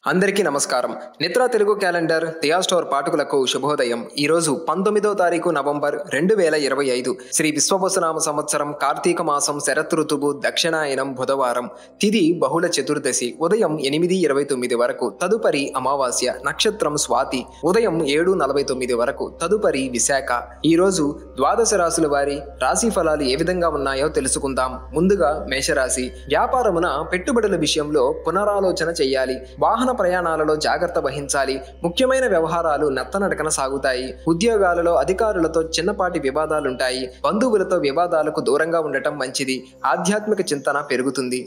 అందరికీ నమస్కారం. నిత్రా తెలుగు క్యాలెండర్ దియా స్టోర్ పాఠకులకు శుభోదయం. ఈరోజు 19వ తారీఖు నవంబర్ 2025 శ్రీ విశ్వవసునామ సంవత్సరం కార్తీక మాసం శరత్ ఋతువు దక్షిణాయనం బుధవారం. తిథి బహుళ చతుర్దశి ఉదయం 8:29 వరకు. తదుపరి అమావాస్య. నక్షత్రం స్వాతి ఉదయం 7:49 వరకు. తదుపరి విశాఖ. ఈరోజు ద్వాదశ రాశుల వారి రాశి ఫలాలు ఏ విధంగా ఉన్నాయో తెలుసుకుందాం. ముందుగా మేషరాశి. వ్యాపారమున పెట్టుబడుల విషయంలో పునరాలోచన చేయాలి. వాహన ప్రయాణాలలో జాగ్రత్త వహించాలి. ముఖ్యమైన వ్యవహారాలు నత్తనడకన సాగుతాయి. ఉద్యోగాలలో అధికారులతో చిన్నపాటి వివాదాలుంటాయి. బంధువులతో వివాదాలకు దూరంగా ఉండటం మంచిది. ఆధ్యాత్మిక చింతన పెరుగుతుంది.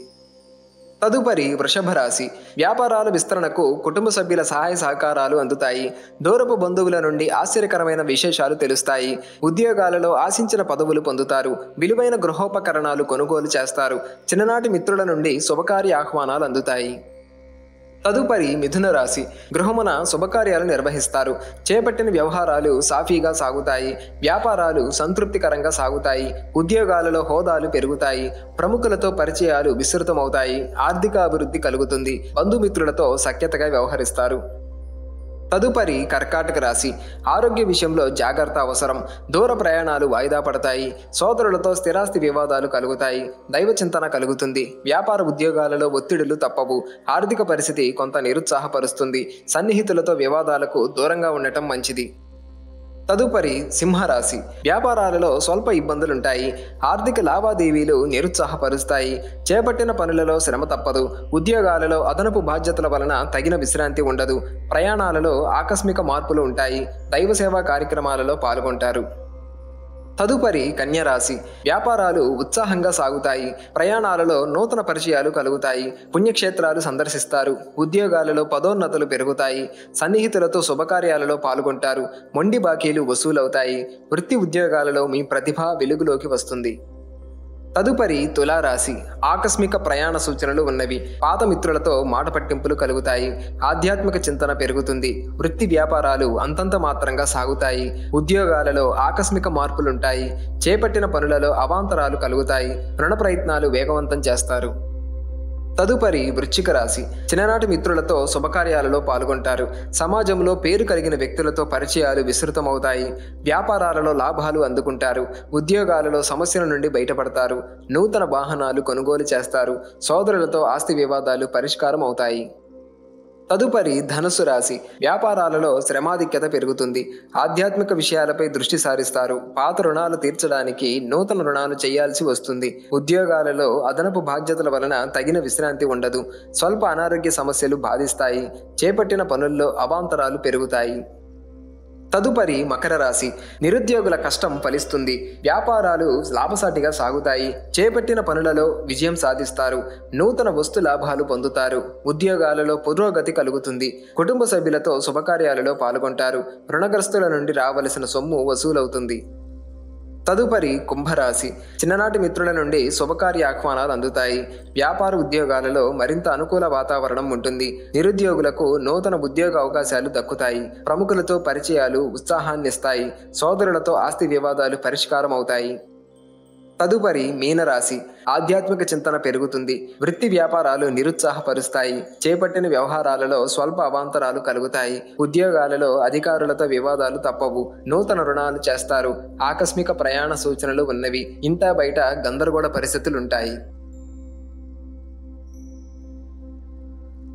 తదుపరి వృషభ రాశి. వ్యాపారాల విస్తరణకు కుటుంబ సభ్యుల సహాయ సహకారాలు అందుతాయి. దూరపు బంధువుల నుండి ఆశ్చర్యకరమైన విశేషాలు తెలుస్తాయి. ఉద్యోగాలలో ఆశించిన పదవులు పొందుతారు. విలువైన గృహోపకరణాలు కొనుగోలు చేస్తారు. చిన్ననాటి మిత్రుల నుండి శుభకార్య ఆహ్వానాలు అందుతాయి. తదుపరి మిథున రాశి. గృహమున శుభకార్యాలు నిర్వహిస్తారు. చేపట్టిన వ్యవహారాలు సాఫీగా సాగుతాయి. వ్యాపారాలు సంతృప్తికరంగా సాగుతాయి. ఉద్యోగాలలో హోదాలు పెరుగుతాయి. ప్రముఖులతో పరిచయాలు విస్తృతమవుతాయి. ఆర్థిక అభివృద్ధి కలుగుతుంది. బంధుమిత్రులతో సఖ్యతగా వ్యవహరిస్తారు. తదుపరి కర్కాటక రాశి. ఆరోగ్య విషయంలో జాగ్రత్త అవసరం. దూర ప్రయాణాలు వాయిదా పడతాయి. సోదరులతో స్థిరాస్తి వివాదాలు కలుగుతాయి. దైవ చింతన కలుగుతుంది. వ్యాపార ఉద్యోగాలలో ఒత్తిడులు తప్పవు. ఆర్థిక పరిస్థితి కొంత నిరుత్సాహపరుస్తుంది. సన్నిహితులతో వివాదాలకు దూరంగా ఉండటం మంచిది. తదుపరి సింహరాశి. వ్యాపారాలలో స్వల్ప ఇబ్బందులుంటాయి. ఆర్థిక లావాదేవీలు నిరుత్సాహపరుస్తాయి. చేపట్టిన పనులలో శ్రమ తప్పదు. ఉద్యోగాలలో అదనపు బాధ్యతల వలన తగిన విశ్రాంతి ఉండదు. ప్రయాణాలలో ఆకస్మిక మార్పులు ఉంటాయి. దైవ సేవా కార్యక్రమాలలో పాల్గొంటారు. తదుపరి కన్యరాశి. వ్యాపారాలు ఉత్సాహంగా సాగుతాయి. ప్రయాణాలలో నూతన పరిచయాలు కలుగుతాయి. పుణ్యక్షేత్రాలు సందర్శిస్తారు. ఉద్యోగాలలో పదోన్నతులు పెరుగుతాయి. సన్నిహితులతో శుభకార్యాలలో పాల్గొంటారు. మొండి బాకీలు వసూలవుతాయి. వృత్తి ఉద్యోగాలలో మీ ప్రతిభ వెలుగులోకి వస్తుంది. తదుపరి తులారాశి. ఆకస్మిక ప్రయాణ సూచనలు ఉన్నవి. పాత మిత్రులతో మాట పట్టింపులు కలుగుతాయి. ఆధ్యాత్మిక చింతన పెరుగుతుంది. వృత్తి వ్యాపారాలు అంతంత మాత్రంగా సాగుతాయి. ఉద్యోగాలలో ఆకస్మిక మార్పులుంటాయి. చేపట్టిన పనులలో అవాంతరాలు కలుగుతాయి. రుణ ప్రయత్నాలు వేగవంతం చేస్తారు. తదుపరి వృశ్చిక రాశి. చిన్ననాటి మిత్రులతో శుభకార్యాలలో పాల్గొంటారు. సమాజంలో పేరు కలిగిన వ్యక్తులతో పరిచయాలు విస్తృతమవుతాయి. వ్యాపారాలలో లాభాలు అందుకుంటారు. ఉద్యోగాలలో సమస్యల నుండి బయటపడతారు. నూతన వాహనాలు కొనుగోలు చేస్తారు. సోదరులతో ఆస్తి వివాదాలు పరిష్కారం అవుతాయి. తదుపరి ధనుస్సు రాశి. వ్యాపారాలలో శ్రమాధిక్యత పెరుగుతుంది. ఆధ్యాత్మిక విషయాలపై దృష్టి సారిస్తారు. పాత రుణాలు తీర్చడానికి నూతన రుణాలు చేయాల్సి వస్తుంది. ఉద్యోగాలలో అదనపు బాధ్యతల వలన తగిన విశ్రాంతి ఉండదు. స్వల్ప అనారోగ్య సమస్యలు బాధిస్తాయి. చేపట్టిన పనుల్లో అవాంతరాలు పెరుగుతాయి. తదుపరి మకర రాశి. నిరుద్యోగుల కష్టం ఫలిస్తుంది. వ్యాపారాలు లాభసాటిగా సాగుతాయి. చేపట్టిన పనులలో విజయం సాధిస్తారు. నూతన వస్తు లాభాలు పొందుతారు. ఉద్యోగాలలో పురోగతి కలుగుతుంది. కుటుంబ సభ్యులతో శుభకార్యాలలో పాల్గొంటారు. రుణగ్రస్తుల నుండి రావలసిన సొమ్ము వసూలవుతుంది. తదుపరి కుంభరాశి. చిన్ననాటి మిత్రుల నుండి శుభకార్య ఆహ్వానాలు అందుతాయి. వ్యాపార ఉద్యోగాలలో మరింత అనుకూల వాతావరణం ఉంటుంది. నిరుద్యోగులకు నూతన ఉద్యోగ అవకాశాలు దక్కుతాయి. ప్రముఖులతో పరిచయాలు ఉత్సాహాన్నిస్తాయి. సోదరులతో ఆస్తి వివాదాలు పరిష్కారం అవుతాయి. తదుపరి మీనరాశి. ఆధ్యాత్మిక చింతన పెరుగుతుంది. వృత్తి వ్యాపారాలు నిరుత్సాహపరుస్తాయి. చేపట్టిన వ్యవహారాలలో స్వల్ప అవాంతరాలు కలుగుతాయి. ఉద్యోగాలలో అధికారులతో వివాదాలు తప్పవు. నూతన రుణాలు చేస్తారు. ఆకస్మిక ప్రయాణ సూచనలు ఉన్నవి. ఇంటా బయట గందరగోళ పరిస్థితులుంటాయి.